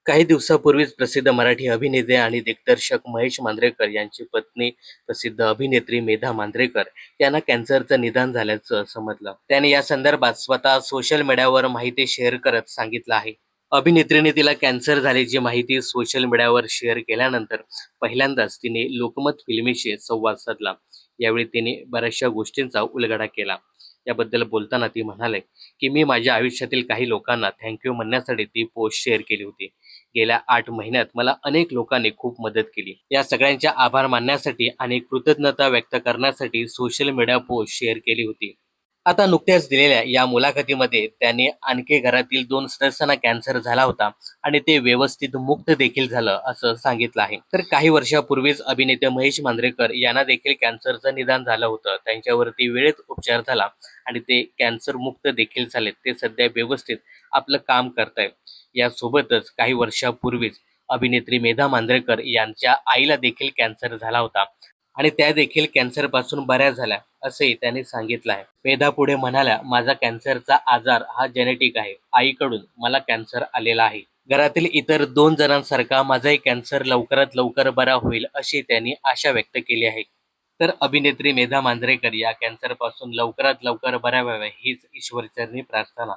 काही दिवसापूर्वीच प्रसिद्ध मराठी अभिनेते आणि दिग्दर्शक महेश मांजरेकर यांची पत्नी प्रसिद्ध अभिनेत्री मेधा मांजरेकर यांना कॅन्सरचं निदान झाल्याचं समजलं. त्याने या संदर्भात स्वतः सोशल मीडियावर माहिती शेअर करत सांगितलं आहे. अभिनेत्रीने तिला कॅन्सर झाल्याची माहिती सोशल मीडियावर शेअर केल्यानंतर पहिल्यांदाच तिने लोकमत फिल्मीशी संवाद साधला. यावेळी तिने बऱ्याचशा गोष्टींचा उलगडा केला. याबद्दल बोलताना ती म्हणाले की मी माझ्या आयुष्यातील काही लोकांना थँक्यू म्हणण्यासाठी ती पोस्ट शेअर केली होती. गेल्या 8 महिन्यात मला अनेक लोकांनी खूप मदत केली. या सगळ्यांचे आभार मानण्यासाठी आणि कृतज्ञता व्यक्त करण्यासाठी सोशल मीडिया पोस्ट शेअर केली होती. आता नुकत्याच दिलेल्या या मुलाखतीमध्ये त्याने आणखी घरातील 2 सदस्यांना कॅन्सर झाला होता आणि ते व्यवस्थित मुक्त देखील झालं असं सांगितलं आहे. तर काही वर्षापूर्वीच अभिनेते महेश मांजरेकर यांना देखील कॅन्सरचं निदान झालं होतं. त्यांच्यावरती वेळेत उपचार झाला आणि ते कॅन्सर मुक्त देखील झालेत. ते सध्या व्यवस्थित आपलं काम करतायत. यासोबतच काही वर्षापूर्वीच अभिनेत्री मेधा मांजरेकर यांच्या आईला देखील कॅन्सर झाला होता आणि त्या देखील कॅन्सरपासून बऱ्या झाल्या असंही त्यांनी सांगितलं आहे. मेधा पुढे म्हणाल्या, माझा कॅन्सरचा आजार हा जेनेटिक आहे. आईकडून मला कॅन्सर आलेला आहे. घरातील इतर 2 जणांसारखा माझाही कॅन्सर लवकरात लवकर बरा होईल अशी त्यांनी आशा व्यक्त केली आहे. तर अभिनेत्री मेधा मांजरेकर या कॅन्सरपासून लवकरात लवकर बऱ्या व्हाव्या हीच ईश्वरचरणी प्रार्थना.